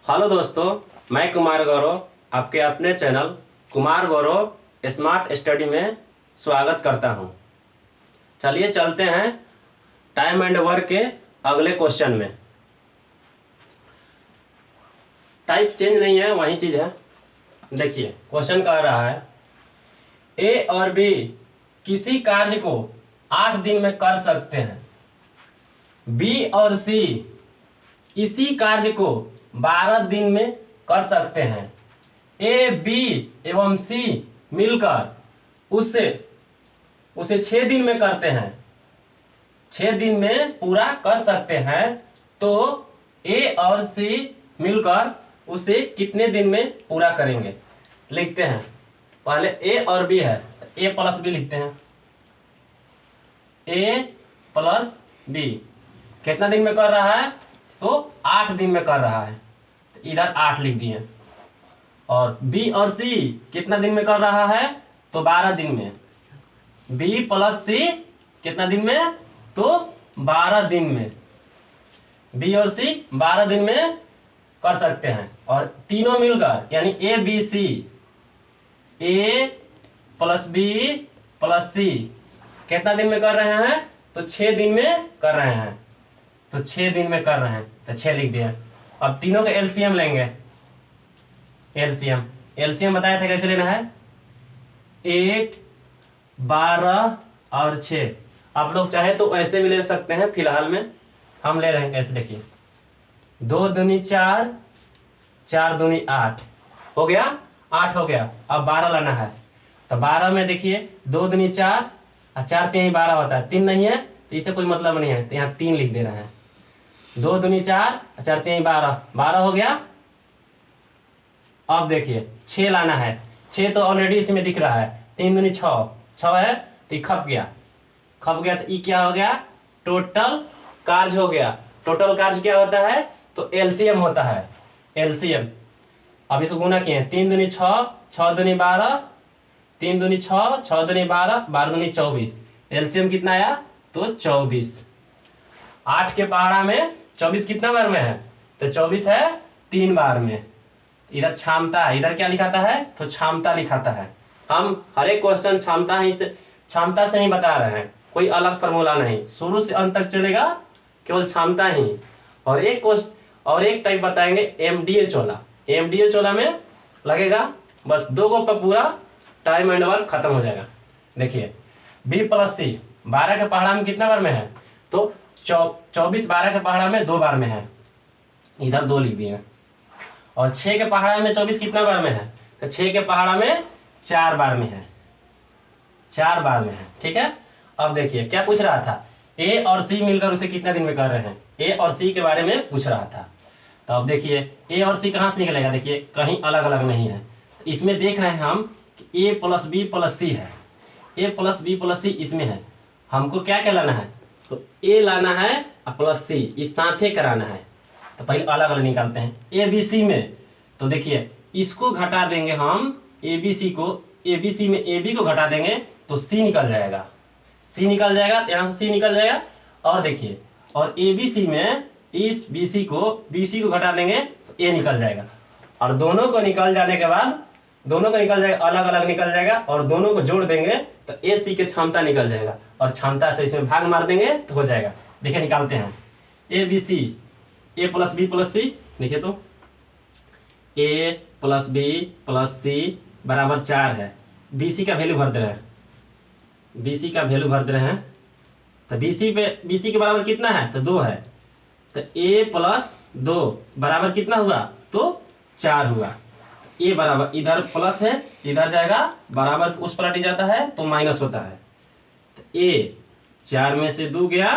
Hello दोस्तों, मैं कुमार गौरव आपके अपने channel Kumar Gaurav smart study में स्वागत करता हूं। चलिए चलते हैं टाइम एंड वर्क के अगले क्वेश्चन में। टाइप चेंज नहीं है, वही चीज़ है। देखिए क्वेश्चन कह रहा है ए और बी किसी कार्य को 8 दिन में कर सकते हैं। बी और सी इसी कार्य को 12 दिन में कर सकते हैं। ए, बी एवं सी मिलकर उसे 6 दिन में करते हैं, 6 दिन में पूरा कर सकते हैं। तो ए और सी मिलकर उसे कितने दिन में पूरा करेंगे? लिखते हैं। पहले ए और बी है, ए प्लस बी लिखते हैं। ए प्लस बी कितना दिन में कर रहा है? तो 8 दिन में कर रहा है, तो इधर 8 लिख दिए। और बी और सी कितना दिन में कर रहा है? तो 12 दिन में। बी प्लस सी कितना दिन में? तो 12 दिन में। बी और सी 12 दिन में कर सकते हैं। और तीनों मिलकर यानी A B C, A plus B plus C कितना दिन में कर रहे हैं? तो 6 दिन में कर रहे हैं, तो 6 दिन में कर रहे हैं, तो 6 लिख दिया। अब तीनों का एलसीएम लेंगे। एलसीएम बताया था कैसे लेना है? 8, 12 और 6। आप लोग चाहे तो ऐसे भी ले सकते हैं, फिलहाल में हम ले रहे हैं कैसे, देखिए 2 दूनी 4, 4 दूनी 8 हो गया, 8 हो गया। अब 12 लाना है, तो 12 में देखिए 2 दूनी 4 और 4 3 12 होता है, 3 नहीं है तो इसे कोई मतलब नहीं है, तो यहाँ 3 लिख दे रहे हैं। 2 दूनी 4 और 4 3 12, 12 हो गया। अब देखिए 6 लाना है, 6 तो ऑलरेडी इसमें दिख रहा है, 3 दूनी 6, 6 है तो खप गया तो ये क्या हो गया? टोटल कार्य हो गया। टोटल कार्य क्या होता है? तो एलसीएम होता है, एलसीएम। अब इसको गुना किए, 3 दूनी 6, 6 दूनी 12, 3 दूनी 6, 6 दूनी 12, 12 दूनी 24। एलसीएम कितना आया? तो 24। 8 के पहाड़ा में 24 कितना बार में है? तो 24 है 3 बार में। इधर क्षमता है, इधर क्या लिखाता है? तो क्षमता लिखाता है। हम हर एक क्वेश्चन क्षमता से ही बता रहे हैं, कोई अलग फॉर्मूला नहीं, शुरू से अंत तक चलेगा, केवल क्षमता ही। और एक टाइप बताएंगे एमडीएच वाला। एमडीएच वाला में लगेगा बस 2 गो पर पूरा टाइम एंड वर्क खत्म हो जाएगा। देखिए बी प्लस सी 12 के पहाड़ा में कितना बार में है? तो 24 12 के पहाड़ा में 2 बार में है, इधर 2 लिख दिए। और 6 के पहाड़ा में 24 कितना बार में है? तो 6 के पहाड़ा में 4 बार में है, 4 बार में है। ठीक है। अब देखिए क्या पूछ रहा था? ए और सी मिलकर उसे कितना दिन में कर रहे हैं? ए और सी के बारे में पूछ रहा था। तो अब देखिए ए और सी कहाँ से निकलेगा? देखिए कहीं अलग अलग नहीं है, इसमें देख रहे हैं हम कि ए प्लस बी प्लस सी है, ए प्लस बी प्लस सी इसमें है। हमको क्या क्या लाना है? तो ए लाना है और प्लस सी इस साथ ही कराना है। तो पहले अलग अलग निकालते हैं। ए बी सी में तो देखिए इसको घटा देंगे हम, ए बी सी को, ए बी सी में ए बी को घटा देंगे तो सी निकल जाएगा, सी निकल जाएगा, यहाँ से सी निकल जाएगा। और देखिए और ए बी सी में इस बी सी को घटा देंगे तो ए निकल जाएगा। और दोनों को निकल जाने के बाद दोनों का निकल जाएगा, अलग अलग निकल जाएगा, और दोनों को जोड़ देंगे तो ए सी के क्षमता निकल जाएगा, और क्षमता से इसमें भाग मार देंगे तो हो जाएगा। देखिए निकालते हैं A B C, A plus B plus C. देखिए तो A plus B plus C बराबर 4 है। बी सी का वैल्यू भर दे रहे हैं, बी सी का वैल्यू भर दे रहे हैं। तो बी सी के बराबर कितना है? तो 2 है। तो ए प्लस 2 बराबर कितना हुआ? तो 4 हुआ। ए बराबर इधर प्लस है, इधर जाएगा, बराबर उस पलट जाता है तो माइनस होता है। तो ए 4 में से 2 गया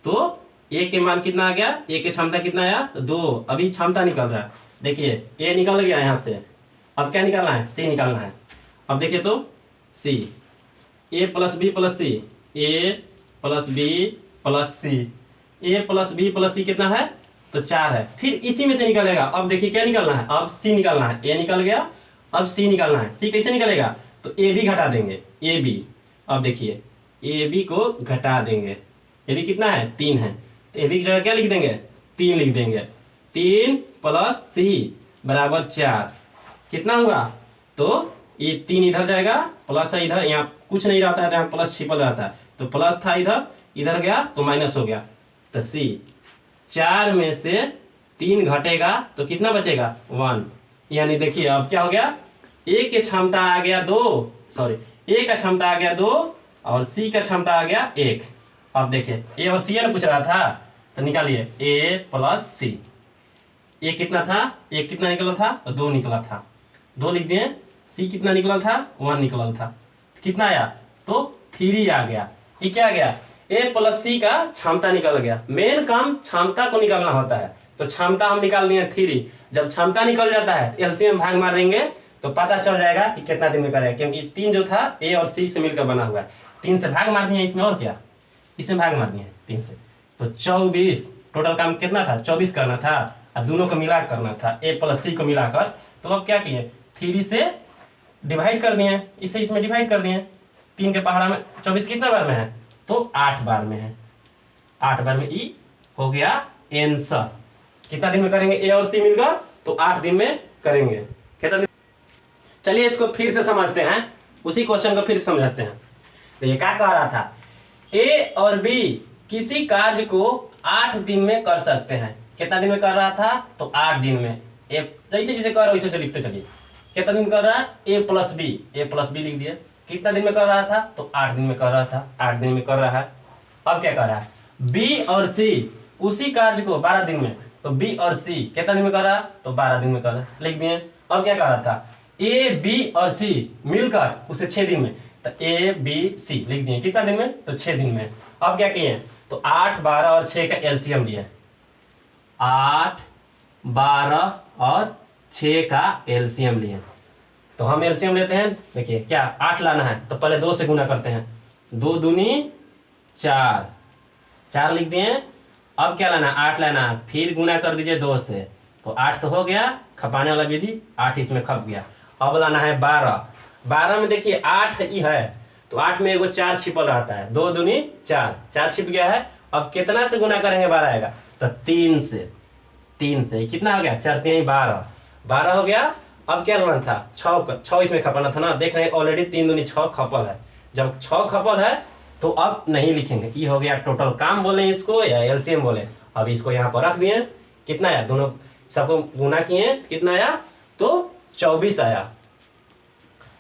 तो ए के मान कितना आ गया? ए की क्षमता कितना आया? तो 2। अभी क्षमता निकल रहा है, देखिए ए निकल गया यहाँ से। अब क्या निकालना है? सी निकालना है। अब देखिए तो सी, A plus B plus C, A plus B plus C, A plus B plus C कितना है? तो 4 है। फिर इसी में से निकलेगा। अब देखिए क्या निकलना है? अब सी निकालना है। ए निकल गया, अब सी निकालना है। सी कैसे निकलेगा? तो ए बी घटा देंगे, ए बी। अब देखिए ए बी को घटा देंगे, ए बी कितना है? 3 है, तो ए बी की जगह क्या लिख देंगे? 3 लिख देंगे। 3 प्लस सी बराबर 4 कितना हुआ? तो ये 3 इधर जाएगा, प्लस है इधर, यहाँ कुछ नहीं रहता है तो यहाँ प्लस छिपल रहता है, तो प्लस था इधर, इधर गया तो माइनस हो गया। तो सी 4 में से 3 घटेगा तो कितना बचेगा? 1। यानी देखिए अब क्या हो गया, ए की क्षमता आ गया 2, सॉरी ए का क्षमता आ गया 2 और सी का क्षमता आ गया 1। अब देखिए ए और सी ने पूछ रहा था, तो निकालिए ए प्लस सी। ए कितना था? एक कितना निकला था? तो 2 निकला था, 2 लिख दिए। सी कितना निकला था? 1 निकला था। कितना आया? तो 3 आ गया। ये क्या आ गया? ए प्लस सी का क्षमता निकल गया। मेन काम क्षमता को निकालना होता है, तो क्षमता हम निकाल दिए 3। जब क्षमता निकल जाता है एलसीएम भाग मार देंगे तो पता चल जाएगा कि कितना दिन में करेगा, क्योंकि 3 जो था ए और सी से मिलकर बना हुआ है। 3 से भाग मार दिए इसमें, और क्या, इसमें भाग मार दिए 3 से, तो 24। टोटल काम कितना था? 24 करना था और दोनों को मिला करना था, ए प्लस सी को मिलाकर। तो अब क्या किए, 3 से डिवाइड कर दिए, इसे इसमें डिवाइड कर दिए। 3 के पहाड़ा में 24 कितना बार में है? तो 8 बार में है। 8 बार में ई हो गया आंसर। कितना दिन में करेंगे ए और सी मिलकर? तो 8 दिन में करेंगे। कितना दिन? चलिए इसको फिर से समझते हैं, उसी क्वेश्चन को फिर समझते हैं। तो ये क्या कह रहा था, ए और बी किसी कार्य को 8 दिन में कर सकते हैं। कितना दिन में कर रहा था? तो 8 दिन में। ए जैसे जैसे कर रहा है वैसे लिखते चलिए। कितना दिन कर रहा है? ए प्लस बी लिख दिए। कितना दिन में कर रहा था? तो 8 दिन में कर रहा था, 8 दिन में कर रहा है। अब क्या कर रहा है, बी और सी उसी कार्य को 12 दिन में, तो बी और सी कितना दिन में कर रहा? तो 12 दिन में कर रहा, लिख दिए। अब क्या कर रहा था, ए बी और सी मिलकर उसे 6 दिन में, तो ए बी सी लिख दिए। कितना दिन में? तो 6 दिन में। अब क्या किए, तो 8, 12 और 6 का एलसीएम लिए। 8, 12 और 6 का एलसीएम लिए। तो हम एलसीएम लेते हैं, देखिए क्या 8 लाना है तो पहले 2 से गुना करते हैं, 2 दूनी 4, 4 लिख दिए। अब क्या लाना? 8 लाना, फिर गुना कर दीजिए 2 से, तो 8 तो हो गया, खपाने वाला विधि, 8 इसमें खप गया। अब लाना है 12, 12 में देखिए 8 ही है, तो 8 में एगो 4 छिपल रहता है, 2 दूनी 4, 4 छिप गया है। अब कितना से गुना करेंगे 12 आएगा? तो 3 से, 3 से कितना हो गया? 4 3 12, 12 हो गया। अब क्या लाना था? 6 इसमें खपाना था ना, देख रहे हैं ऑलरेडी 3 दूनी 6 खपल है। जब 6 खपल है तो अब नहीं लिखेंगे, ये हो गया टोटल काम बोले इसको या एलसीएम बोले। अब इसको यहाँ पर रख दिए, कितना आया? दोनों सबको गुना किए, कितना आया? तो 24 आया।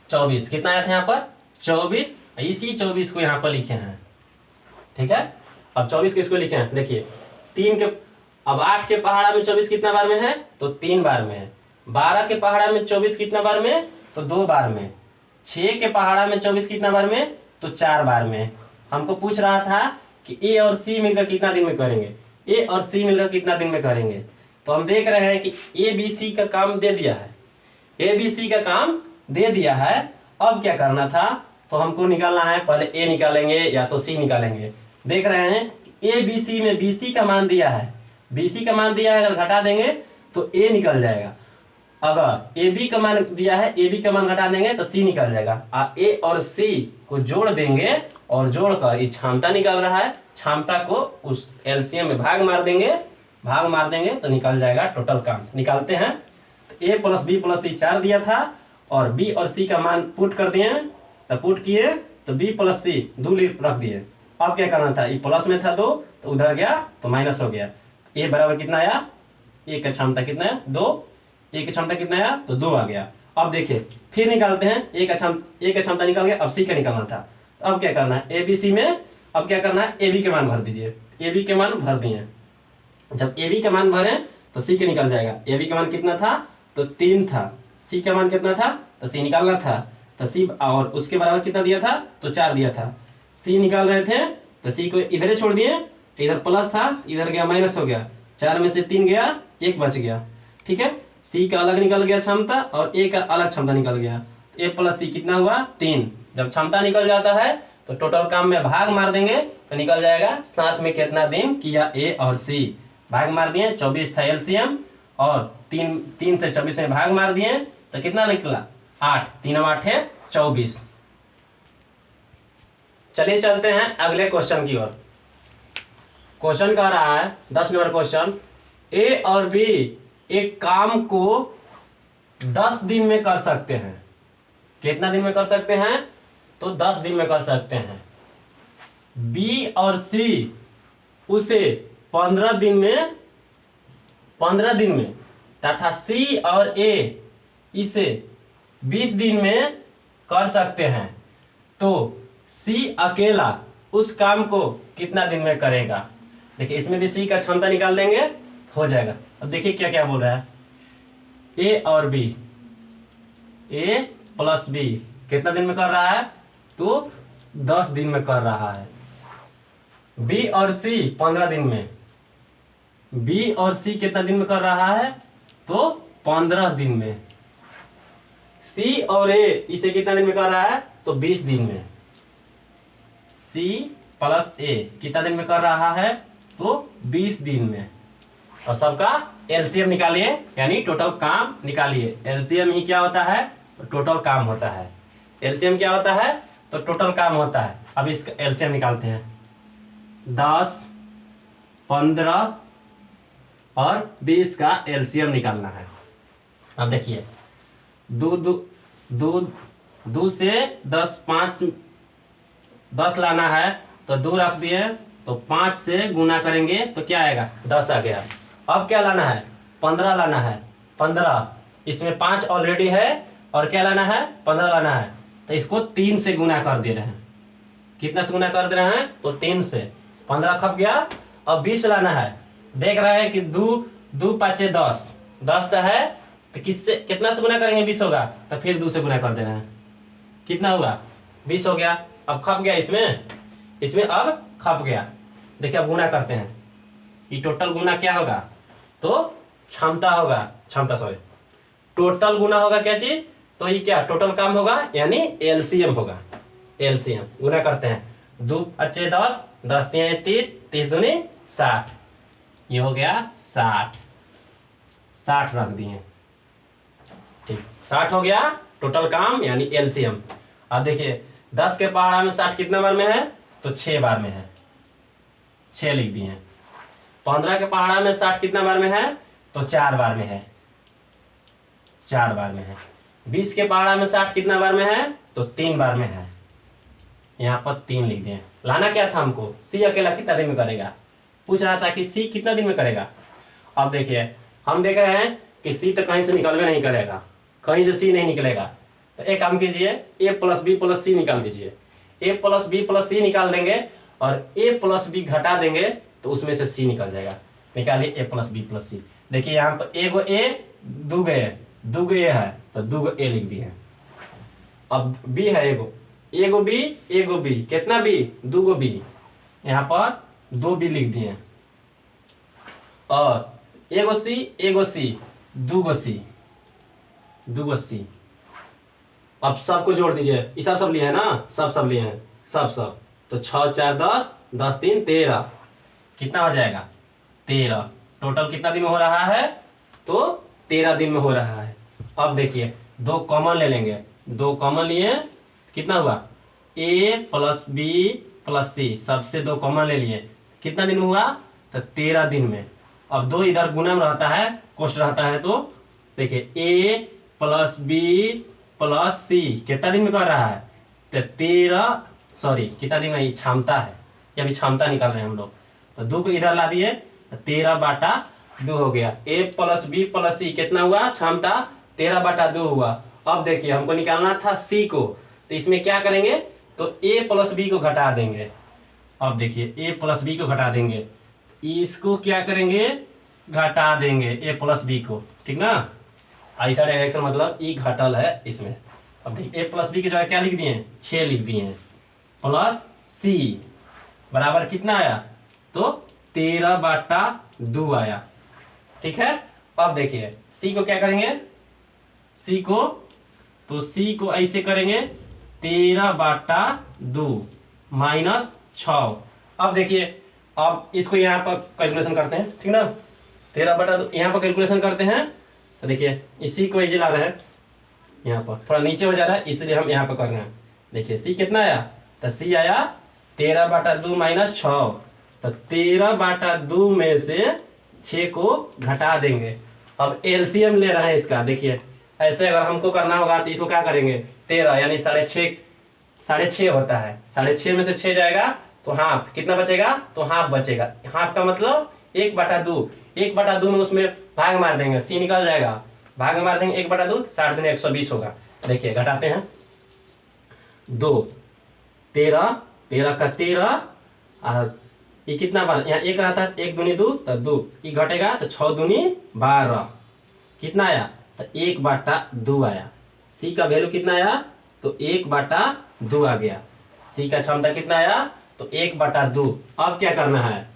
24 कितना आया था यहाँ पर? 24। इसी 24 को यहाँ पर लिखे हैं, ठीक है। अब 24 किसको लिखे हैं? देखिए 3 के, अब 8 के पहाड़ा में 24 कितना बार में है? तो 3 बार में है। 12 के पहाड़ा में 24 कितना बार में? तो 2 बार में। 6 के पहाड़ा में 24 कितना बार में? तो 4 बार में। हमको पूछ रहा था कि ए और सी मिलकर कितना दिन में करेंगे, ए और सी मिलकर कितना दिन में करेंगे। तो हम देख रहे हैं कि ए बी सी का काम दे दिया है, ए बी सी का काम दे दिया है। अब क्या करना था, तो हमको निकालना है, पहले ए निकालेंगे या तो सी निकालेंगे। देख रहे हैं ए बी सी में बी सी का मान दिया है, बी सी का मान दिया है, अगर घटा देंगे तो ए निकल जाएगा। अगर ए बी का मान दिया है, ए बी का मान घटा देंगे तो सी निकल जाएगा। ए और सी को जोड़ देंगे और जोड़कर ये क्षमता निकल रहा है, क्षमता को उस एलसीएम में भाग मार देंगे, भाग मार देंगे तो निकल जाएगा टोटल काम। निकालते हैं, तो ए प्लस बी प्लस सी 4 दिया था और बी और सी का मान पुट कर दिए, तो पुट किए तो बी प्लस सी 2 रख दिए। अब क्या करना था, ये प्लस में था 2 तो उधर गया तो माइनस हो गया। ए बराबर कितना आया? ए का क्षमता कितना है? 2। ए की क्षमता कितना आया? तो 2 आ गया। अब देखिए फिर निकालते हैं, ए का क्षमता निकल गया, अब सी का निकालना था। अब क्या करना है, ए बी सी में अब क्या करना है, ए बी के मान भर दीजिए। ए बी के मान भर दिए, जब ए बी का मान भरे तो सी के निकल जाएगा। ए बी का मान कितना था? तो 3 था। सी का मान कितना था? तो सी निकालना था, तो सी और उसके बराबर कितना दिया था? तो 4 दिया था। सी निकाल रहे थे तो सी को इधर ही छोड़ दिए, इधर प्लस था, इधर गया माइनस हो गया। 4 में से 3 गया, 1 बच गया, ठीक है। सी का अलग निकल गया क्षमता और ए का अलग क्षमता निकल गया। ए प्लस सी कितना हुआ? 3। जब क्षमता निकल जाता है तो टोटल काम में भाग मार देंगे तो निकल जाएगा साथ में कितना दिन किया ए और सी। भाग मार दिए, 24 था एलसीएम और 3 से 24 में भाग मार दिए तो कितना निकला? 8। 3 और 8 है 24। चलिए चलते हैं अगले क्वेश्चन की ओर। क्वेश्चन कह रहा है 10 नंबर क्वेश्चन, ए और बी एक काम को 10 दिन में कर सकते हैं। कितना दिन में कर सकते हैं? तो 10 दिन में कर सकते हैं। बी और सी उसे 15 दिन में तथा सी और ए इसे 20 दिन में कर सकते हैं, तो सी अकेला उस काम को कितना दिन में करेगा? देखिए इसमें भी सी का क्षमता निकाल देंगे, हो जाएगा। अब देखिए क्या क्या बोल रहा है। ए और बी, ए प्लस बी कितना दिन में कर रहा है? तो 10 दिन में कर रहा है। बी और सी 15 दिन में, बी और सी कितना दिन में कर रहा है? तो 15 दिन में। सी और ए इसे कितना दिन में कर रहा है? तो 20 दिन में। सी प्लस ए कितना दिन में कर रहा है? तो 20 दिन में। और सबका एलसीएम निकालिए, यानी टोटल काम निकालिए। एलसीएम ही क्या होता है? टोटल काम होता है। एलसीएम क्या होता है? तो टोटल काम होता है। अब इसका एलसीएम निकालते हैं। 10, 15 और 20 का एलसीएम निकालना है। अब देखिए दो से 10 लाना है, तो 2 रख दिए, तो 5 से गुना करेंगे तो क्या आएगा? 10 आ गया। अब क्या लाना है? 15 लाना है। 15, इसमें 5 ऑलरेडी है और क्या लाना है? 15 लाना है। तो इसको 3 से गुना कर दे रहे हैं। कितना से गुना कर दे रहे हैं? तो 3 से। 15 खप गया। अब 20 लाना है। देख रहे हैं कि 2 5 10, 10 तो है, तो किससे कितना से गुना करेंगे? 20 होगा, तो फिर 2 से गुना कर देना है। कितना होगा? 20 हो गया। अब खप गया इसमें अब खप गया। देखिए अब गुना करते हैं। ये टोटल गुना क्या होगा? तो क्षमता होगा, सॉरी, टोटल गुना होगा क्या चीज? तो ये क्या टोटल काम होगा, यानी एलसीएम होगा। एलसीएम गुना करते हैं। 2 अच्छे 10, 10 3 30, 30 दूनी 60, ये हो गया 60 रख दिए। ठीक, 60 हो गया टोटल काम, यानी एलसीएम। अब देखिए 10 के पहाड़ा में 60 कितना बार में है? तो 6 बार में है, 6 लिख दिए। 15 के पहाड़ा में 60 कितना बार में है? तो 4 बार में है, 4 बार में है। 20 के पहाड़ा में 60 कितना बार में है? तो 3 बार में है, यहाँ पर 3 लिख दिए। लाना क्या था हमको? सी अकेला कितना दिन में करेगा? पूछ रहा था कि सी कितना दिन में करेगा। अब देखिए हम देख रहे हैं कि सी तो कहीं से निकलवे नहीं करेगा, कहीं से सी नहीं निकलेगा। तो एक काम कीजिए, ए प्लस बी प्लस सी निकाल दीजिए। ए प्लस बी प्लस सी निकाल देंगे और ए प्लस बी घटा देंगे तो उसमें से सी निकल जाएगा। निकालिए ए प्लस बी प्लस सी। देखिए यहाँ पर एगो ए, दूगो ए, दूगो ए है तो दूगो ए लिख दिए। अब बी है एगो बी, कितना बी? दूगो बी, यहाँ पर 2 बी लिख दिए। और एगो सी, दूगो सी। अब सबको जोड़ दीजिए। ये सब लिए हैं ना, सब लिए हैं, सब। तो 6 4 10, 10 3 13, कितना हो जाएगा? 13। टोटल कितना दिन में हो रहा है? तो 13 दिन में हो रहा है। अब देखिए 2 कॉमन ले लेंगे, 2 कॉमन लिए, कितना हुआ? ए प्लस बी प्लस सी, सबसे 2 कॉमन ले लिए, कितना दिन में हुआ? तो 13 दिन में। अब 2 इधर गुना में रहता है, कोष्ट रहता है, तो देखिए ए प्लस बी प्लस सी कितना दिन में कर रहा है? तो 13, सॉरी कितना दिन में? क्षमता है, ये अभी क्षमता निकाल रहे हैं हम लोग। तो 2 को इधर ला दिए, 13/2 हो गया। ए प्लस बी प्लस सी कितना हुआ? क्षमता 13/2 हुआ। अब देखिए हमको निकालना था सी को, तो इसमें क्या करेंगे? तो ए प्लस बी को घटा देंगे। अब देखिए ए प्लस बी को घटा देंगे, इसको क्या करेंगे? घटा देंगे ए प्लस बी को, ठीक ना। ऐसा डायरेक्शन मतलब ई घटल है इसमें। अब देखिए ए प्लस बी की जगह क्या लिख दिए? 6 लिख दिए, प्लस सी बराबर कितना आया? तो 13/2 आया, ठीक है। अब देखिए सी को क्या करेंगे? सी को ऐसे करेंगे 13/2 माइनस 6। अब देखिए अब इसको यहाँ पर कैलकुलेशन करते हैं, ठीक ना। 13/2 यहाँ पर कैलकुलेशन करते हैं, तो देखिए इसी को ये ला रहे हैं, यहाँ पर थोड़ा नीचे हो जा रहा है इसलिए हम यहाँ पर कर रहे हैं। देखिए सी कितना आया? तो सी आया 13/2 माइनस 6, तो 13/2 में से 6 को घटा देंगे। अब एलसीएम ले रहे हैं इसका, देखिए ऐसे अगर हमको करना होगा तो इसको क्या करेंगे, 13 यानी 6.5 होता है, 6.5 में से 6 जाएगा तो हाफ, कितना बचेगा, तो हाफ बचेगा। हाफ का मतलब 1/2, 1/2 में उसमें भाग मार देंगे, सी निकल जाएगा, भाग मार देंगे 1/2, 60 दूनी 120 होगा। देखिए घटाते हैं, 2 13, 13 का 13, और ये कितना बार यहाँ 1 रहता है, 1 दूनी 2 तो 2, ये घटेगा तो 6 दूनी 12, कितना आया, तो 1/2 आया। सी का वैल्यू कितना आया, तो 1/2 आ गया। सी का क्षमता कितना आया, तो 1/2। अब क्या करना है,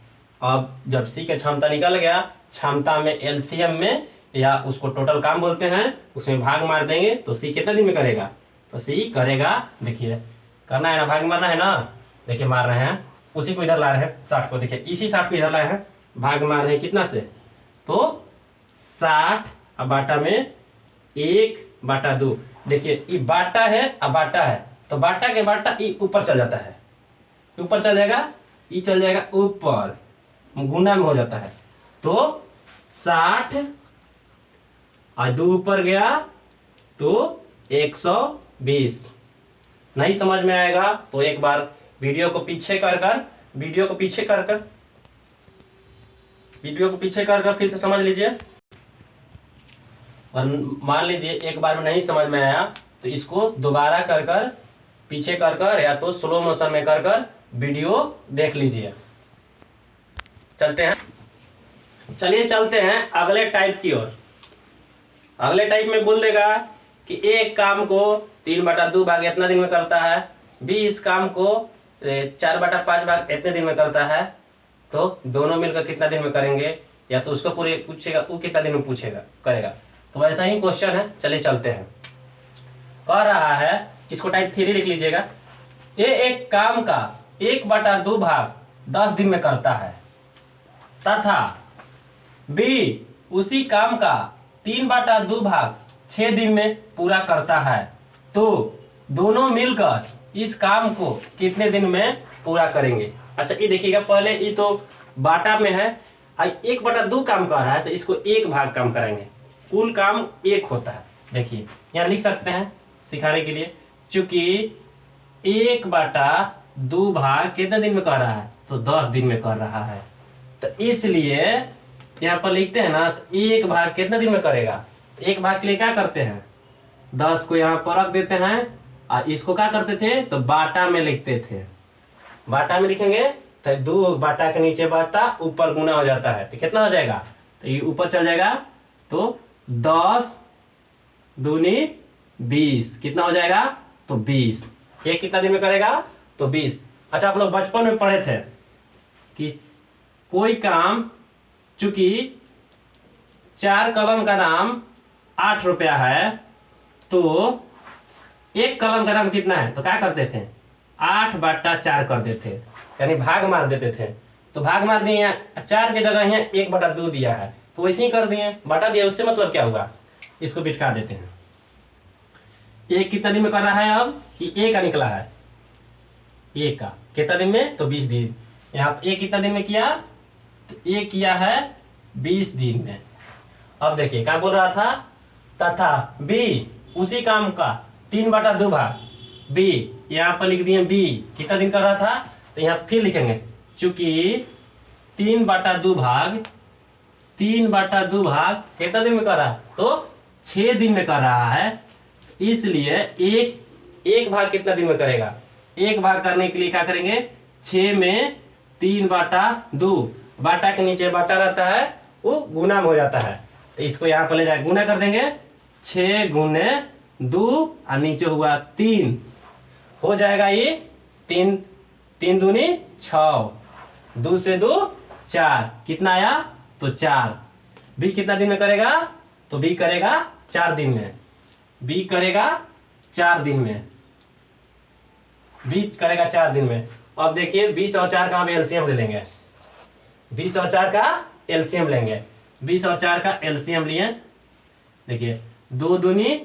अब जब सी का क्षमता निकल गया, क्षमता में एलसीएम में, या उसको टोटल काम बोलते हैं, उसमें भाग मार देंगे तो सी कितना दिन में करेगा, तो सी करेगा, देखिए करना है ना, भाग मारना है ना, देखिए मार रहे हैं, उसी को इधर ला रहे हैं 60 को, देखिए इसी 60 को इधर लाए हैं, भाग मार रहे हैं कितना से, तो 60, अब बाटा में 1/2। देखिए ये बाटा है, अब बाटा है, तो बाटा के बाटा ये ऊपर चल जाता है, ऊपर चल जाएगा, ये चल जाएगा ऊपर, गुना में हो जाता है, तो 60 और 2 ऊपर गया तो 120। नहीं समझ में आएगा तो एक बार वीडियो को पीछे कर कर फिर से समझ लीजिए। और मान लीजिए एक बार में नहीं समझ में आया तो इसको दोबारा कर पीछे कर या तो स्लो मोशन में कर वीडियो देख लीजिए। चलते हैं अगले टाइप की ओर। अगले टाइप में बोल देगा कि एक काम को 3/2 भाग इतना दिन में करता है, बी इस काम को 4/5 भाग इतने दिन में करता है, तो दोनों मिलकर कितना दिन में करेंगे, या तो उसको पूरे पूछेगा वो कितना दिन में करेगा। तो वैसा ही क्वेश्चन है, चलिए चलते हैं। कह रहा है, इसको टाइप 3 लिख लीजिएगा, ए एक काम का 1/2 भाग 10 दिन में करता है, तथा बी उसी काम का 3/2 भाग 6 दिन में पूरा करता है, तो दोनों मिलकर इस काम को कितने दिन में पूरा करेंगे। अच्छा ये देखिएगा, पहले ये तो बाटा में है, 1/2 काम कर रहा है तो इसको 1 भाग काम कराएंगे, कुल काम 1 होता है। देखिए यहाँ लिख सकते हैं सिखाने के लिए, चूंकि 1/2 भाग कितने दिन में कर रहा है, तो 10 दिन में कर रहा है, तो इसलिए यहाँ पर लिखते हैं ना, तो 1 भाग कितने दिन में करेगा। 1 भाग के लिए क्या करते हैं, 10 को यहाँ पर रख देते हैं, और इसको क्या करते थे, तो बाटा में लिखते थे। बाटा में लिखेंगे तो 2 बाटा के नीचे बाटा, ऊपर गुना हो जाता है, तो कितना हो जाएगा, तो ये ऊपर चल जाएगा, तो 10 दूनी 20, कितना हो जाएगा, तो 20। ये कितना दिन में करेगा, तो 20। अच्छा आप लोग बचपन में पढ़े थे कि कोई काम चूंकि 4 कलम का दाम 8 रुपया है, तो 1 कलम का दाम कितना है, तो क्या करते थे, 8/4 कर देते, यानी भाग मार देते थे। तो भाग मार दिए, 4 की जगह यहाँ 1/2 दिया है, तो वैसे ही कर दिए, बटा दिया, उससे मतलब क्या हुआ, इसको बिठा देते हैं। 1 कितना दिन में कर रहा है, अब कि 1 का निकला है, 1 का कितना दिन में, तो 20 दिन। यहाँ 1 कितना दिन में किया, तो 1 किया है 20 दिन में। अब देखिए क्या बोल रहा था, तथा बी उसी काम का 3/2 भाग, बी यहाँ पर लिख दिए, बी कितना दिन कर रहा था, तो यहाँ फिर लिखेंगे, चूंकि 3/2 भाग कितना दिन में कर रहा है, तो 6 दिन में कर रहा है, इसलिए एक भाग कितना दिन में करेगा, 1 भाग करने के लिए क्या करेंगे, 6 में 3/2, बाटा के नीचे बाटा रहता है, वो गुना में हो जाता है, तो इसको यहाँ पर ले जाकर गुना कर देंगे, 6 गुने 2 और नीचे हुआ 3 हो जाएगा, ये 3 दूनी 6, 2 से 2 4, कितना आया, तो 4। बी कितना दिन में करेगा, तो बी करेगा 4 दिन में, बी करेगा 4 दिन में, बी करेगा 4 दिन में। अब देखिए 20 और 4 का हम एलसीएम ले लेंगे, 20 और 4 का एलसीएम लेंगे, 20 और 4 का एलसीएम लिए, देखिए 2 दूनी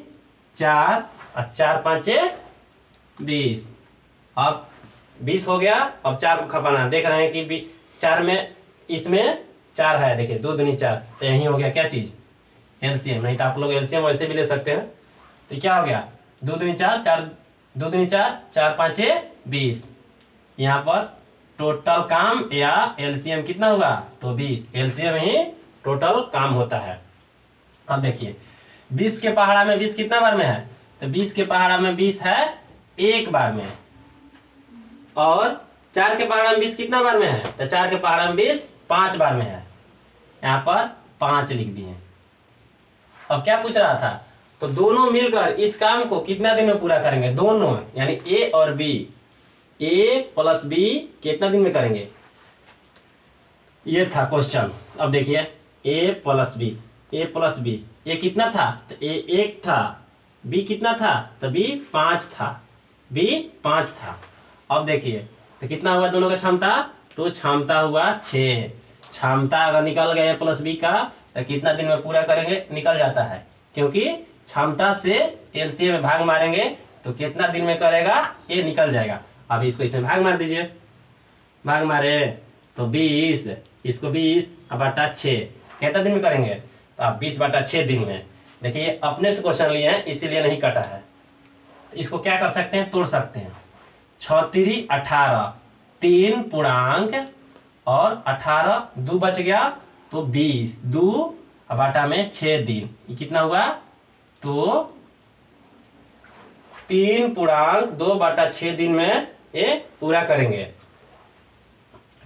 4 और 4 5 20, अब 20 हो गया। अब 4 को खपाना, देख रहे हैं कि 4 में इसमें 4 है, देखिए 2 दूनी 4, तो यही हो गया क्या चीज, एलसीएम। नहीं तो आप लोग एलसीएम वैसे भी ले सकते हैं। तो क्या हो गया, 2 दूनी 4, 4 2 दूनी 4, 4 5 20। यहाँ पर टोटल काम या एलसीएम कितना होगा, तो 20। एलसीएम ही टोटल काम होता है। अब देखिए 20 के पहाड़ा में 20 कितना बार में है, तो 20 के पहाड़ा में 20 है एक बार में, और 4 के पहाड़ा में 20 कितना बार में है, तो 4 के पहाड़ा में 20 5 बार में है। यहाँ पर 5 लिख दिए। अब क्या पूछ रहा था, तो दोनों मिलकर इस काम को कितना दिन में पूरा करेंगे, दोनों यानी ए और बी, ए प्लस बी कितना दिन में करेंगे, ये था क्वेश्चन। अब देखिए ए प्लस बी, ए प्लस बी, ए कितना था, तो ए 1 था, बी कितना था, तो बी 5 था, बी 5 था। अब देखिए तो कितना हुआ दोनों का क्षमता, तो क्षमता हुआ 6। क्षमता अगर निकल गया ए प्लस बी का, तो कितना दिन में पूरा करेंगे, निकल जाता है, क्योंकि क्षमता से एलसीएम में भाग मारेंगे तो कितना दिन में करेगा, ये निकल जाएगा। अब इसको इसमें भाग मार दीजिए, भाग मारे तो 20, इसको 20 बटा 6, कितना दिन में करेंगे, तो आप 20 बटा 6 दिन में। देखिए अपने से क्वेश्चन लिए हैं इसीलिए नहीं कटा है। तो इसको क्या कर सकते हैं, तोड़ सकते हैं। 6 3 18, 3 पूर्णांक और 18, 2 बच गया तो 20, 2 बटा में 6 दिन, ये कितना हुआ, तो 3 पूर्णांक 2 बटा 6 दिन में ये पूरा करेंगे।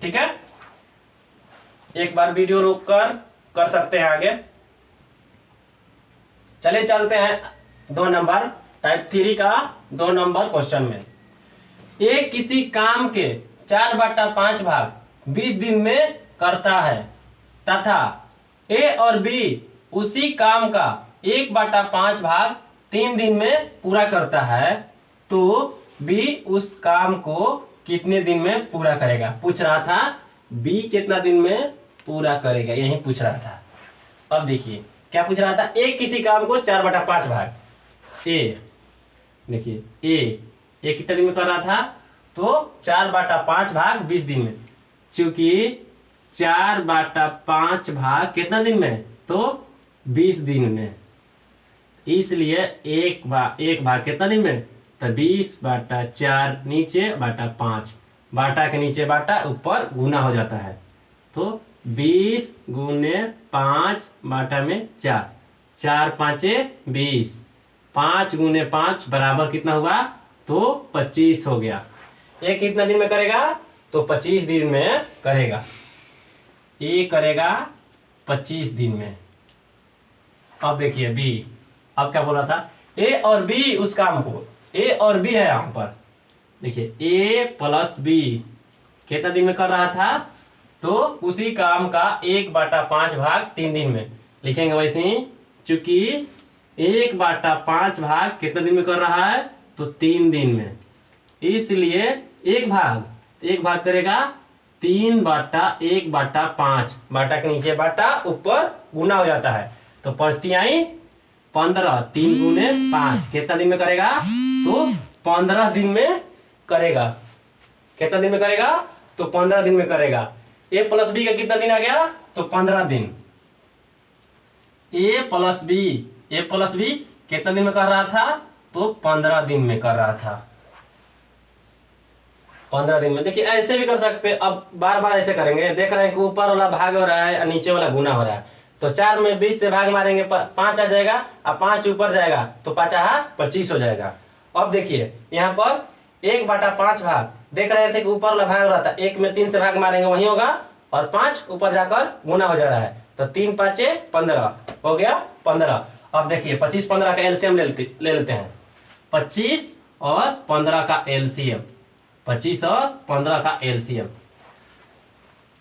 ठीक है, एक बार वीडियो रोक कर सकते हैं आगे। चलिए चलते हैं 2 नंबर टाइप 3 का 2 नंबर क्वेश्चन में। ए किसी काम के 4/5 भाग 20 दिन में करता है तथा ए और बी उसी काम का 1/5 भाग 3 दिन में पूरा करता है, तो बी उस काम को कितने दिन में पूरा करेगा। पूछ रहा था बी कितना दिन में पूरा करेगा, यही पूछ रहा था। अब देखिए क्या पूछ रहा था, ए किसी काम को 4/5 भाग, ए देखिए ए कितने दिन में कर रहा था, तो 4/5 भाग 20 दिन में। चूंकि 4/5 भाग कितना दिन में, तो 20 दिन में, इसलिए एक भाग कितना दिन में, तो 20/4 नीचे बटा 5, बाटा के नीचे बाटा ऊपर गुना हो जाता है, तो 20 गुने 5 बाटा में 4, 4 5 20, 5 गुने 5 बराबर कितना हुआ, तो 25 हो गया। ये कितना दिन में करेगा, तो 25 दिन में करेगा, ये करेगा 25 दिन में। अब देखिए बी, अब क्या बोला था, ए और बी उस काम को, ए और बी है यहाँ पर, देखिए ए प्लस बी कितना दिन में कर रहा था, तो उसी काम का 1/5 भाग 3 दिन में लिखेंगे। वैसे ही चूंकि 1/5 भाग कितना दिन में कर रहा है, तो 3 दिन में, इसलिए एक भाग करेगा 3/1/5, बाटा के नीचे बाटा ऊपर गुना हो जाता है, तो 5 तिहाई 15, 3 गुने 5 कितना दिन में करेगा, तो 15 दिन में करेगा। कितना दिन में करेगा, तो 15 दिन में करेगा। ए प्लस बी का कितना दिन आ गया, तो 15 दिन। ए प्लस बी कितना दिन में कर रहा था, तो 15 दिन में कर रहा था, 15 दिन में। देखिए ऐसे भी कर सकते, अब बार बार ऐसे करेंगे, देख रहे हैं कि ऊपर वाला भाग हो रहा है और नीचे वाला गुना हो रहा है, तो 4 में 20 से भाग मारेंगे 5 आ जाएगा, और 5 ऊपर जाएगा तो 5 25 हो जाएगा। अब देखिए यहाँ पर 1/5 भाग, देख रहे थे कि ऊपर वाला भाग हो रहा था, 1 में 3 से भाग मारेंगे वही होगा, और 5 ऊपर जाकर गुना हो जा रहा है, तो 3 5 15 हो गया 15। अब देखिए 25 15 का एलसीएम ले लेते हैं, 25 और 15 का एलसीएम, 25 और 15 का एलसीएम,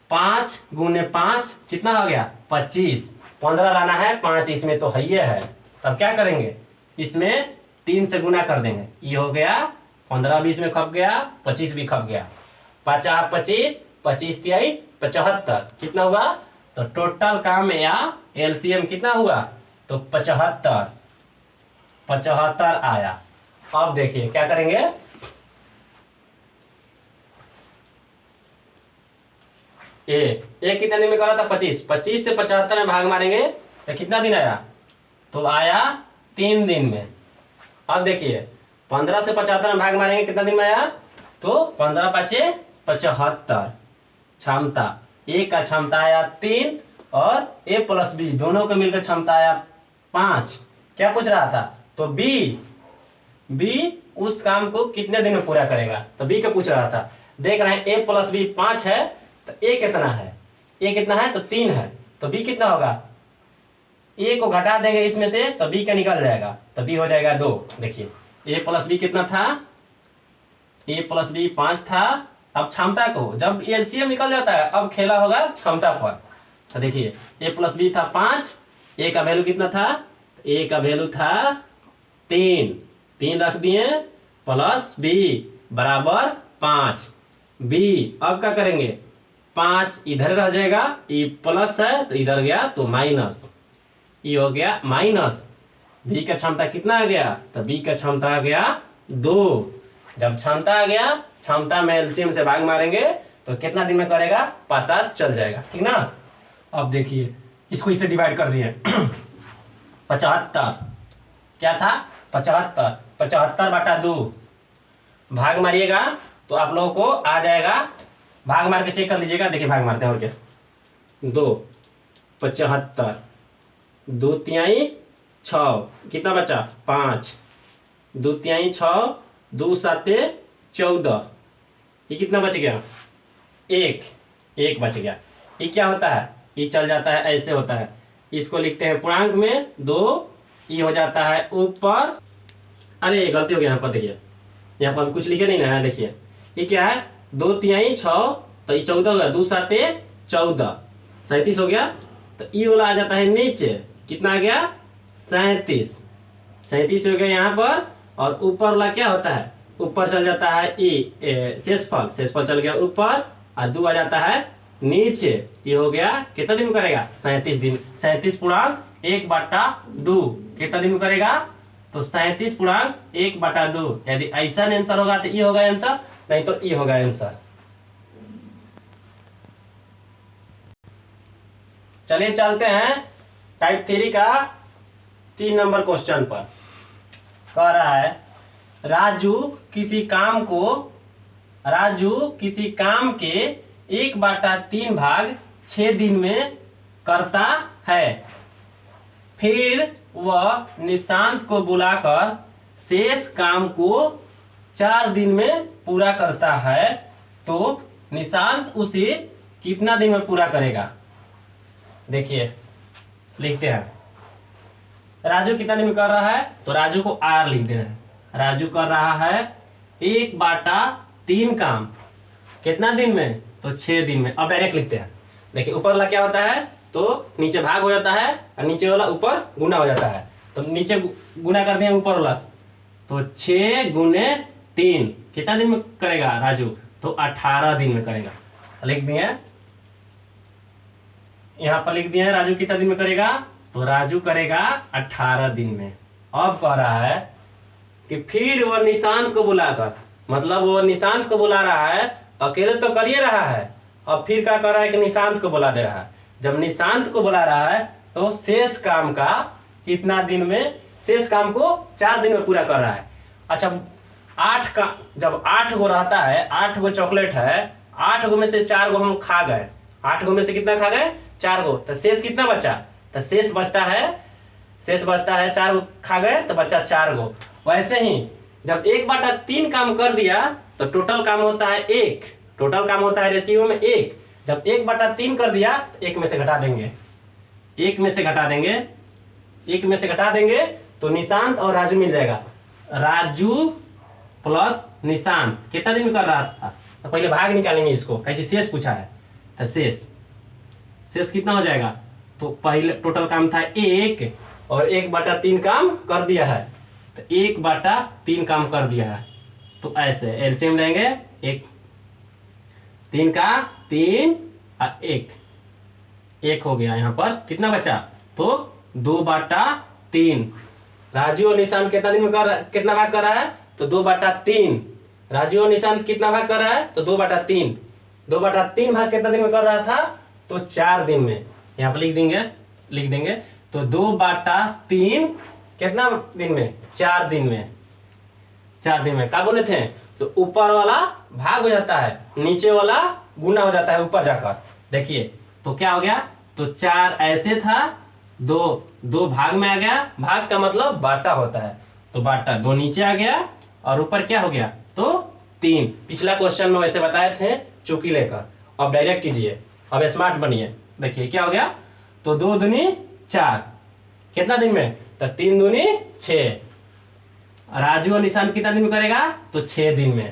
5 गुने 5 कितना हो गया, 25, 15 लाना है, 5 इसमें तो है, तब क्या करेंगे, इसमें 3 से गुना कर देंगे, ये हो गया 15 20 में खप गया, 25 भी खप गया, 50 25, 25 तिहाई 75 कितना हुआ, तो टोटल काम या एलसीएम कितना हुआ, तो 75 आया। अब देखिए क्या करेंगे, ए कितने दिन में करा था 25, 25 से 75 में भाग मारेंगे तो कितना दिन आया, तो आया 3 दिन में। अब देखिए 15 से 75 में भाग मारेंगे कितना दिन में आया, तो 15 5 75। क्षमता ए का क्षमता आया 3 और ए प्लस बी दोनों को मिलकर क्षमता आया 5। क्या पूछ रहा था, तो बी उस काम को कितने दिन में पूरा करेगा, तो बी का पूछ रहा था। देख रहे हैं ए प्लस बी 5 है, तो ए कितना है, ए कितना है, तो 3 है, तो बी कितना होगा, ए को घटा देंगे इसमें से तो बी का निकल जाएगा, तो बी हो जाएगा 2। देखिए ए प्लस बी कितना था, ए प्लस बी 5 था। अब क्षमता को जब एलसीएम निकल जाता है अब खेला होगा क्षमता पर। तो देखिए ए प्लस बी था 5, ए का वैल्यू कितना था, ए का वैल्यू था 3 रख दिए प्लस बी बराबर 5। बी अब क्या करेंगे, 5 इधर रह जाएगा, ये प्लस है तो इधर गया तो माइनस, ये हो गया माइनस। बी का क्षमता कितना आ गया, तो बी का क्षमता आ गया 2। जब क्षमता आ गया, क्षमता में एलसीएम से भाग मारेंगे तो कितना दिन में करेगा पता चल जाएगा, ठीक ना। अब देखिए इसको इससे डिवाइड कर दिए 75 क्या था 75/2 भाग मारिएगा तो आप लोगों को आ जाएगा। भाग मार के चेक कर लीजिएगा, देखिए भाग मारते हैं और क्या, 2 75 2 तिहाई 6 कितना बचा 5, 2 तिहाई 6 2 7 14, ये कितना बच गया 1 बच गया। ये क्या होता है, ये चल जाता है ऐसे होता है, इसको लिखते हैं पूर्णांक में 2, ये हो जाता है ऊपर। अरे गलती हो गया यहाँ पर, देखिए यहाँ पर कुछ लिखे नहीं ना, देखिए ये क्या है 2 तिहाई 6 तो ये 14 हो गया, 2 7 14 37 हो गया। तो ये वाला आ जाता है नीचे, कितना आ गया 37 हो गया यहाँ पर। और ऊपर वाला क्या होता है, ऊपर चल जाता है शेषफल चल गया ऊपर और 2 आ जाता है नीचे। ये हो गया कितना दिन में करेगा 37 दिन, 37 1 बटा 2 कितना दिन में करेगा, तो 37 1 बटा 2। यदि ऐसा आंसर होगा तो ये होगा आंसर, नहीं तो ये होगा आंसर। चलिए चलते हैं टाइप 3 का 3 नंबर क्वेश्चन पर। कह रहा है राजू किसी काम के 1/3 भाग 6 दिन में करता है, फिर वह निशांत को बुलाकर शेष काम को 4 दिन में पूरा करता है, तो निशांत उसे कितना दिन में पूरा करेगा। देखिए लिखते हैं, राजू कितना दिन में कर रहा है, तो राजू को आर लिख देना है। राजू कर रहा है 1/3 काम कितना दिन में, तो 6 दिन में। अब डायरेक्ट लिखते हैं, देखिए ऊपर वाला क्या होता है, तो नीचे भाग हो जाता है और नीचे वाला ऊपर गुना हो जाता है। तो नीचे गुना कर दिए ऊपर वाला, तो 6 गुने 3 कितना दिन में करेगा राजू, तो 18 दिन में करेगा। लिख दिए, यहाँ पर लिख दिए राजू कितना दिन में करेगा, तो राजू करेगा 18 दिन में। अब कह रहा है कि फिर वह निशांत को बुलाकर, मतलब वो निशांत को बुला रहा है, अकेले तो कर ही रहा है, अब फिर क्या कर रहा है कि निशांत को बुला दे रहा है। जब निशांत को बुला रहा है तो शेष काम का कितना दिन में, शेष काम को 4 दिन में पूरा कर रहा है। अच्छा 8 का, जब 8 गो रहता है, 8 गो चॉकलेट है, 8 गो में से 4 गो हम खा गए, 8 गो में से कितना खा गए 4 गो, तो शेष कितना बचा, तो शेष बचता है 4 गो खा गए तो बचा 4 गो। वैसे ही जब 1/3 काम कर दिया तो टोटल काम होता है 1, टोटल काम होता है रेशियो में 1। जब 1/3 कर दिया तो 1 में से घटा देंगे, 1 में से घटा देंगे तो निशांत और राजू मिल जाएगा। राजू प्लस निशांत कितना दिन में कर रहा था, तो पहले भाग निकालेंगे इसको, कैसे शेष पूछा है, तो शेष कितना हो जाएगा, तो पहले टोटल काम था 1 और 1/3 काम कर दिया है, तो 1/3 काम कर दिया है। तो ऐसे एलसीएम लेंगे, 1 3 का 3 और 1 हो गया। यहाँ पर कितना बचा, तो 2/3। राजू और निशांत कितना दिन में कितना भाग कर रहा है, तो 2/3। राजू और निशांत कितना भाग कर रहा है, तो 2/3। 2/3 भाग कितना दिन में कर रहा था, तो 4 दिन में। यहाँ पर लिख देंगे तो 2/3 कितना दिन में, 4 दिन में। 4 दिन में क्या बोले थे, तो ऊपर वाला भाग हो जाता है, नीचे वाला गुना हो जाता है ऊपर जाकर। देखिए तो क्या हो गया, तो 4 ऐसे था, 2 भाग में आ गया, भाग का मतलब बाटा होता है, तो बाटा 2 नीचे आ गया और ऊपर क्या हो गया, तो 3। पिछला क्वेश्चन में वैसे बताए थे चौकी लेकर, अब डायरेक्ट कीजिए, अब स्मार्ट बनिए। देखिए क्या हो गया, तो 2 दूनी 4 कितना दिन में, तो 3 दूनी 6। राजू और निशांत कितना दिन में करेगा, तो 6 दिन में।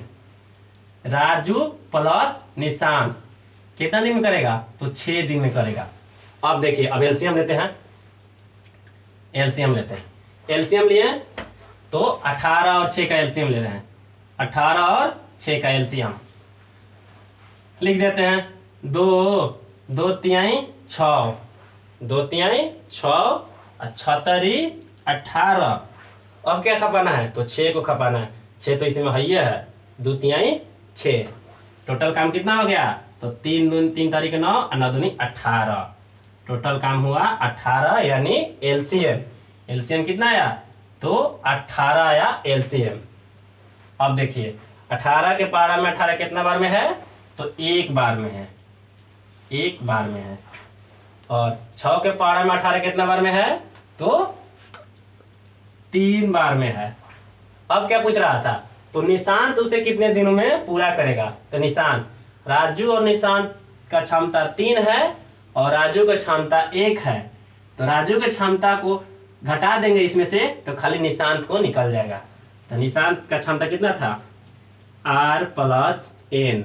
राजू प्लस निशांत कितना दिन में करेगा, तो 6 दिन में करेगा। अब देखिए अब एलसीएम लेते हैं, एलसीएम लिए तो 18 और 6 का एलसीएम ले रहे हैं, 18 और 6 का एलसीएम लिख देते हैं। 2 तिहाई 6, 2 तिहाई 6 और 6 18। अब क्या खपाना है, तो 6 को खपाना है, 6 तो इसमें है 2 तिहाई 6। टोटल काम कितना हो गया, तो 3 तारीख 9 और 9 दूनी 18। टोटल काम हुआ 18, यानी एलसीएम कितना आया, तो 18 आया एलसीएम। अब देखिए 18 के पारा में 18 कितना बार में है, तो 1 बार में है, 1 बार में है। और 6 के पारा में 18 कितना बार में है, तो 3 बार में है। अब क्या पूछ रहा था, तो निशांत उसे कितने दिनों में पूरा करेगा, तो निशांत, राजू और निशांत का क्षमता 3 है और राजू का क्षमता 1 है, तो राजू की क्षमता को घटा देंगे इसमें से, तो खाली निशांत को निकल जाएगा। तो निशांत का क्षमता कितना था, R प्लस N,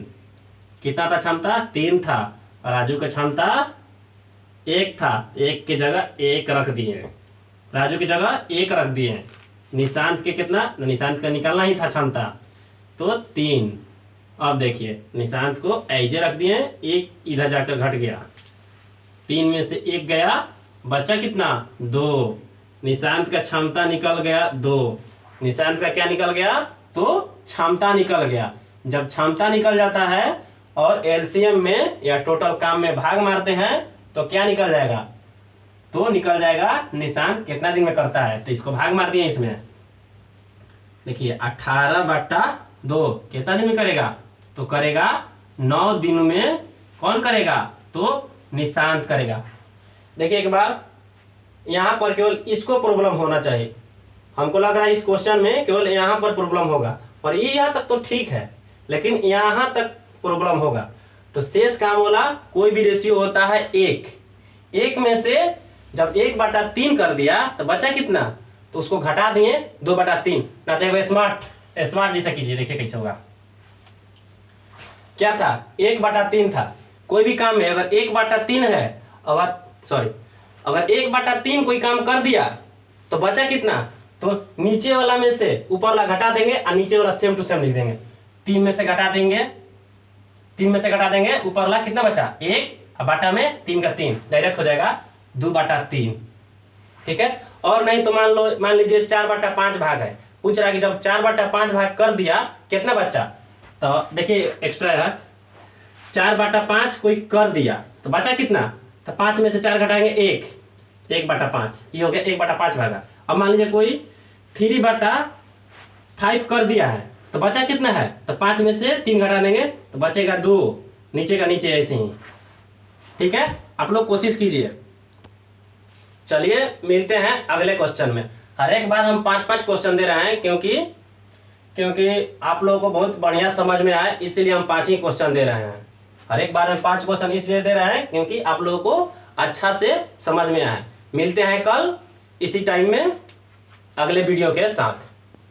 कितना था क्षमता, 3 था, और राजू का क्षमता 1 था, 1 की जगह 1 रख दिए, राजू की जगह 1 रख दिए। निशांत के कितना, निशांत का निकालना ही था क्षमता, तो 3। अब देखिए निशांत को ऐजे रख दिए, 1 इधर जाकर घट गया, 3 में से 1 गया, बचा कितना, 2। निशांत का क्षमता निकल गया 2, निशांत का क्या निकल गया, तो क्षमता निकल गया। जब क्षमता निकल जाता है और एलसीएम में या टोटल काम में भाग मारते हैं, तो क्या निकल जाएगा, तो निकल जाएगा निशांत कितना दिन में करता है। तो इसको भाग मार दिए इसमें, देखिए 18/2 कितना दिन में करेगा, तो करेगा 9 दिनों में। कौन करेगा, तो निशांत करेगा। देखिए एक बार यहाँ पर केवल इसको प्रॉब्लम होना चाहिए, हमको लग रहा है इस क्वेश्चन में केवल यहाँ पर प्रॉब्लम होगा, और ये यहाँ तक तो ठीक है, लेकिन यहाँ तक प्रॉब्लम होगा। तो शेष काम वाला कोई भी रेशियो होता है 1 में से जब 1/3 कर दिया तो बचा कितना, तो उसको घटा दिए 2/3। ना देखो स्मार्ट जैसा कीजिए, देखिए कैसे होगा। क्या था, 1/3 था, कोई भी काम में अगर 1/3 है, अगर 1/3 कोई काम कर दिया तो बचा कितना, तो नीचे वाला में से ऊपर वाला घटा देंगे और नीचे वाला सेम टू सेम लिख देंगे। 3 में से घटा देंगे, ऊपर वाला कितना बचा, 1, और बाटा में 3 का 3 डायरेक्ट हो जाएगा 2/3। ठीक है, और नहीं तो मान लीजिए 4/5 भाग है, पूछ रहा है कि जब 4/5 भाग कर दिया कितना बचा, तो देखिए एक्स्ट्रा है 4/5 कोई कर दिया तो बचा कितना, तो 5 में से 4 घटाएंगे 1/5, ये हो गया 1/5 भागा। अब मान लीजिए कोई 3/5 कर दिया है तो बचा कितना है, तो 5 में से 3 घटा देंगे तो बचेगा 2, नीचे का नीचे ऐसे ही। ठीक है, आप लोग कोशिश कीजिए। चलिए मिलते हैं अगले क्वेश्चन में। हर एक बार हम 5-5 क्वेश्चन दे रहे हैं क्योंकि आप लोगों को बहुत बढ़िया समझ में आए, इसीलिए हम 5 ही क्वेश्चन दे रहे हैं। हर एक बार हम 5 क्वेश्चन इसलिए दे रहे हैं क्योंकि आप लोगों को अच्छा से समझ में आए। मिलते हैं कल इसी टाइम में अगले वीडियो के साथ।